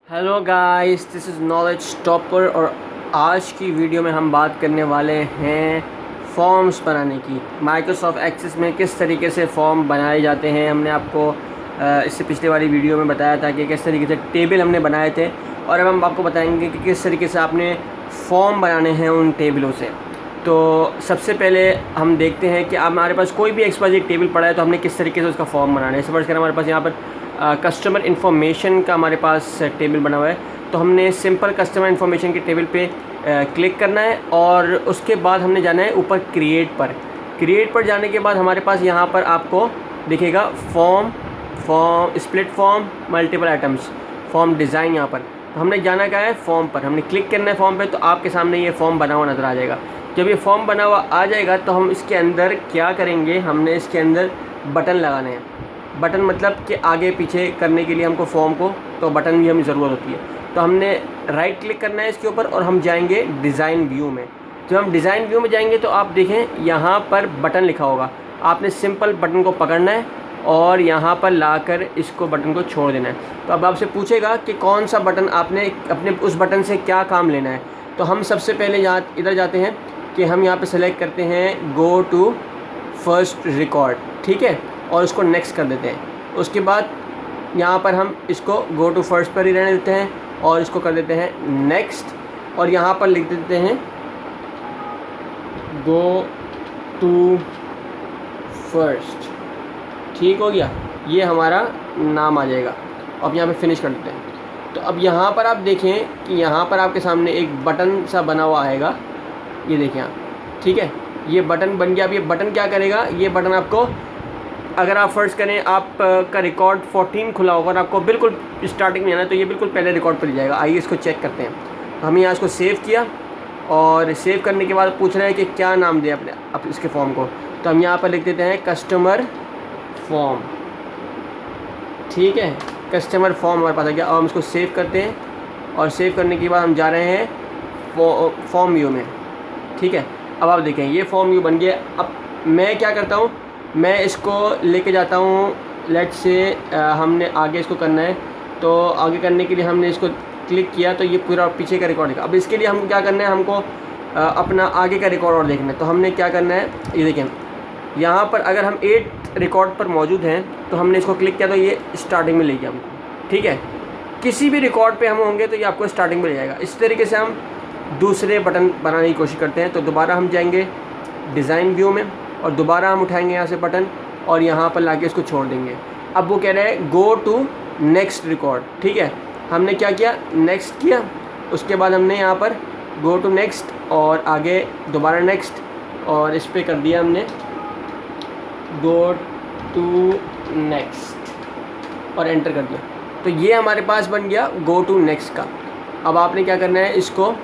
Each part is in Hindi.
Hello guys, this is knowledge topper और आज की वीडियो में हम बात करने वाले हैं फॉर्म्स बनाने की। माइक्रोसॉफ्ट एक्सेस में किस तरीके से फॉर्म बनाए जाते हैं। हमने आपको इससे पिछले वाली वीडियो में बताया था कि किस तरीके से टेबल हमने बनाए थे, और अब हम आपको बताएंगे कि किस तरीके से आपने फॉर्म बनाने हैं उन टेबलों से। तो सबसे पहले हम देखते हैं कि आप हमारे पास कोई भी XYZ टेबल पड़ा है तो हमने किस तरीके से उसका फॉर्म बनाना है। सपोज कर हमारे पास यहाँ पर कस्टमर इन्फॉर्मेशन का हमारे पास टेबल बना हुआ है, तो हमने सिंपल कस्टमर इन्फॉर्मेशन के टेबल पे क्लिक करना है और उसके बाद हमने जाना है ऊपर क्रिएट पर जाने के बाद हमारे पास यहाँ पर आपको दिखेगा form split form multiple items form design. यहाँ पर तो हमने जाना क्या है, फॉर्म पर हमने क्लिक करना है फॉर्म पे, तो आपके सामने ये फॉर्म बना हुआ नज़र आ जाएगा। जब ये फॉर्म बना हुआ आ जाएगा तो हम इसके अंदर क्या करेंगे, हमने इसके अंदर बटन लगाने हैं। बटन मतलब कि आगे पीछे करने के लिए हमको फॉर्म को तो बटन की हमें ज़रूरत होती है। तो हमने राइट क्लिक करना है इसके ऊपर और हम जाएंगे डिज़ाइन व्यू में। जब हम डिज़ाइन व्यू में जाएंगे तो आप देखें यहाँ पर बटन लिखा होगा, आपने सिंपल बटन को पकड़ना है और यहाँ पर लाकर इसको बटन को छोड़ देना है। तो अब आपसे पूछेगा कि कौन सा बटन आपने अपने उस बटन से क्या काम लेना है। तो हम सबसे पहले यहाँ इधर जाते हैं कि हम यहाँ पे सेलेक्ट करते हैं गो टू फर्स्ट रिकॉर्ड, ठीक है, और उसको नेक्स्ट कर देते हैं। उसके बाद यहाँ पर हम इसको गो टू फर्स्ट पर ही रहने देते हैं और इसको कर देते हैं नेक्स्ट, और यहाँ पर लिख देते हैं गो टू फर्स्ट। ठीक हो गया, ये हमारा नाम आ जाएगा। अब यहाँ पे फिनिश कर देते हैं। तो अब यहाँ पर आप देखें कि यहाँ पर आपके सामने एक बटन सा बना हुआ आएगा, ये देखें आप, ठीक है, ये बटन बन गया। अब ये बटन क्या करेगा, ये बटन आपको, अगर आप फ़र्ज़ करें आपका रिकॉर्ड 14 खुला होगा और आपको बिल्कुल स्टार्टिंग में आना है तो ये बिल्कुल पहले रिकॉर्ड पर ले जाएगा। आइए इसको चेक करते हैं। तो हम यहाँ इसको सेव किया और सेव करने के बाद पूछ रहे हैं कि क्या नाम दें अपने इसके फॉर्म को। तो हम यहाँ पर लिख देते हैं कस्टमर फॉर्म, ठीक है, कस्टमर फॉर्म हमारे पास आ गया। अब हम इसको सेव करते हैं और सेव करने के बाद हम जा रहे हैं फॉर्म व्यू में, ठीक है। अब आप देखें ये फॉर्म व्यू बन गया। अब मैं क्या करता हूँ, मैं इसको लेके जाता हूँ, लेट से हमने आगे इसको करना है, तो आगे करने के लिए हमने इसको क्लिक किया तो ये पूरा पीछे का रिकॉर्ड है। अब इसके लिए हम क्या करना है, हमको अपना आगे का रिकॉर्ड और देखना है। तो हमने क्या करना है, ये देखें यहाँ पर अगर हम 8 रिकॉर्ड पर मौजूद हैं तो हमने इसको क्लिक किया तो ये स्टार्टिंग में ले गया हमको, ठीक है। किसी भी रिकॉर्ड पर हम होंगे तो ये आपको स्टार्टिंग में ले जाएगा। इस तरीके से हम दूसरे बटन बनाने की कोशिश करते हैं। तो दोबारा हम जाएंगे डिज़ाइन व्यू में और दोबारा हम उठाएंगे यहाँ से बटन और यहाँ पर लाके इसको छोड़ देंगे। अब वो कह रहे हैं गो टू नेक्स्ट रिकॉर्ड, ठीक है। हमने क्या किया, नेक्स्ट किया, उसके बाद हमने यहाँ पर गो टू नेक्स्ट और आगे दोबारा नेक्स्ट, और इस पर कर दिया हमने गो टू नेक्स्ट और एंटर कर दिया। तो ये हमारे पास बन गया गो टू नेक्स्ट का। अब आपने क्या करना है, इसको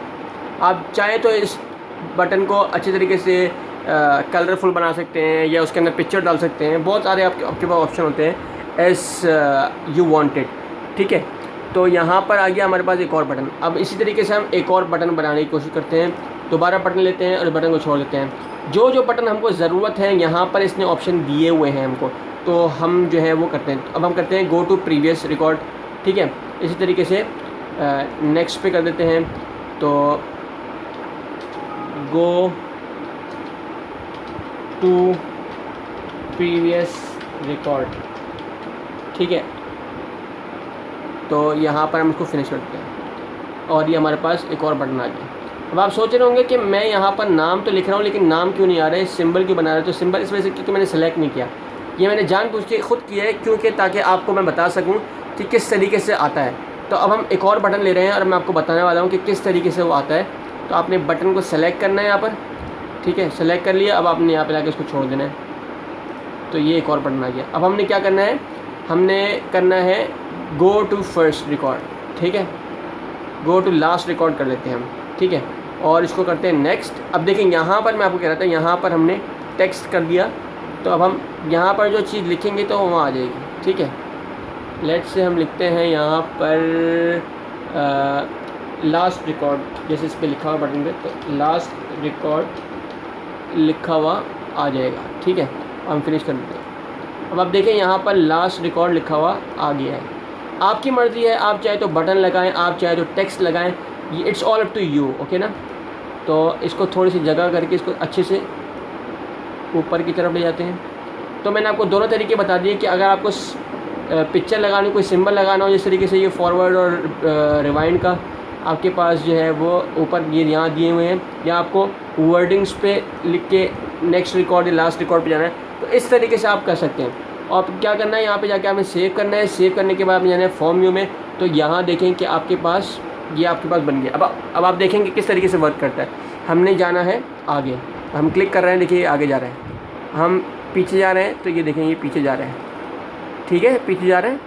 आप चाहें तो इस बटन को अच्छे तरीके से कलरफुल बना सकते हैं या उसके अंदर पिक्चर डाल सकते हैं। बहुत सारे आपके पास ऑप्शन होते हैं एस यू वांटेड, ठीक है। तो यहाँ पर आ गया हमारे पास एक और बटन। अब इसी तरीके से हम एक और बटन बनाने की कोशिश करते हैं। दोबारा बटन लेते हैं और बटन को छोड़ देते हैं। जो जो बटन हमको ज़रूरत है यहाँ पर इसने ऑप्शन दिए हुए हैं हमको, तो हम जो है वो करते हैं। अब हम करते हैं गो टू प्रीवियस रिकॉर्ड, ठीक है। इसी तरीके से नेक्स्ट पे कर देते हैं। तो गो टू प्रीवियस रिकॉर्ड, ठीक है। तो यहाँ पर हम इसको फिनिश करते हैं और ये हमारे पास एक और बटन आ गया। अब आप सोच रहे होंगे कि मैं यहाँ पर नाम तो लिख रहा हूँ लेकिन नाम क्यों नहीं आ रहा है, सिंबल क्यों बना रहा है। तो सिंबल इस वजह से क्योंकि मैंने सेलेक्ट नहीं किया। ये मैंने जानबूझ के खुद किया है क्योंकि ताकि आपको मैं बता सकूँ कि किस तरीके से आता है। तो अब हम एक और बटन ले रहे हैं और मैं आपको बताने वाला हूँ कि किस तरीके से वो आता है। तो आपने बटन को सेलेक्ट करना है यहाँ पर, ठीक है, सेलेक्ट कर लिया। अब आपने यहाँ पे लाके इसको छोड़ देना है। तो ये एक और बटन आ गया। अब हमने क्या करना है, हमने करना है गो टू फर्स्ट रिकॉर्ड, ठीक है, गो टू लास्ट रिकॉर्ड कर लेते हैं हम, ठीक है, और इसको करते हैं नेक्स्ट। अब देखें यहाँ पर मैं आपको कह रहा था, यहाँ पर हमने टेक्स्ट कर दिया। तो अब हम यहाँ पर जो चीज़ लिखेंगे तो वहाँ आ जाएगी, ठीक है। लेट से हम लिखते हैं यहाँ पर लास्ट रिकॉर्ड, जैसे इस पर लिखा हुआ बटन पे, तो लास्ट रिकॉर्ड लिखा हुआ आ जाएगा, ठीक है। हम फिनिश कर देते हैं। अब आप देखें यहाँ पर लास्ट रिकॉर्ड लिखा हुआ आ गया है। आपकी मर्ज़ी है, आप चाहे तो बटन लगाएं, आप चाहे तो टेक्स्ट लगाएं, ये it's all up to you, okay ना। तो इसको थोड़ी सी जगह करके इसको अच्छे से ऊपर की तरफ ले जाते हैं। तो मैंने आपको दोनों तरीके बता दिए कि अगर आपको पिक्चर लगानी, कोई सिंबल लगाना हो, जिस तरीके से ये फॉरवर्ड और रिवाइंड का आपके पास जो है वो ऊपर ये यहाँ दिए हुए हैं, या आपको वर्डिंग्स पे लिख के नेक्स्ट रिकॉर्ड या लास्ट रिकॉर्ड पे जाना है, तो इस तरीके से आप कर सकते हैं। और क्या करना है, यहाँ पे जाके आपने सेव करना है। सेव करने के बाद में जाना है फॉर्म व्यू में, तो यहाँ देखें कि आपके पास ये आपके पास बन गया। अब आप देखेंगे किस तरीके से वर्क करता है। हमने जाना है आगे, हम क्लिक कर रहे हैं, देखिए आगे जा रहे हैं। हम पीछे जा रहे हैं, तो ये देखें ये पीछे जा रहे हैं, ठीक है, पीछे जा रहे हैं।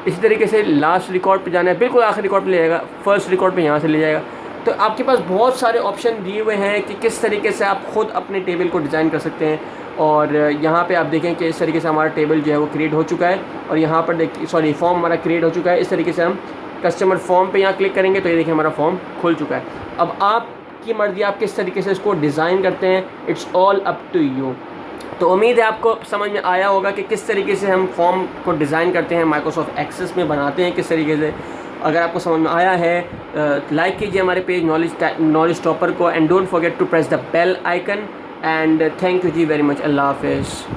इसी तरीके से लास्ट रिकॉर्ड पे जाना है, बिल्कुल आखिरी रिकॉर्ड पे ले जाएगा, फर्स्ट रिकॉर्ड पे यहाँ से ले जाएगा। तो आपके पास बहुत सारे ऑप्शन दिए हुए हैं कि किस तरीके से आप ख़ुद अपने टेबल को डिज़ाइन कर सकते हैं। और यहाँ पे आप देखें कि इस तरीके से हमारा टेबल जो है वो क्रिएट हो चुका है, और यहाँ पर देखिए फॉर्म हमारा क्रिएट हो चुका है। इस तरीके से हम कस्टमर फॉर्म पे यहाँ क्लिक करेंगे तो ये देखिए हमारा फॉर्म खुल चुका है। अब आपकी मर्ज़ी, आप किस तरीके से इसको डिज़ाइन करते हैं, it's all up to you. तो उम्मीद है आपको समझ में आया होगा कि किस तरीके से हम फॉर्म को डिज़ाइन करते हैं, माइक्रोसॉफ्ट एक्सेस में बनाते हैं किस तरीके से। अगर आपको समझ में आया है, लाइक कीजिए हमारे पेज नॉलेज टॉपर को, and don't forget to press the bell icon. And thank you ji very much. अल्लाह हाफ़िज़।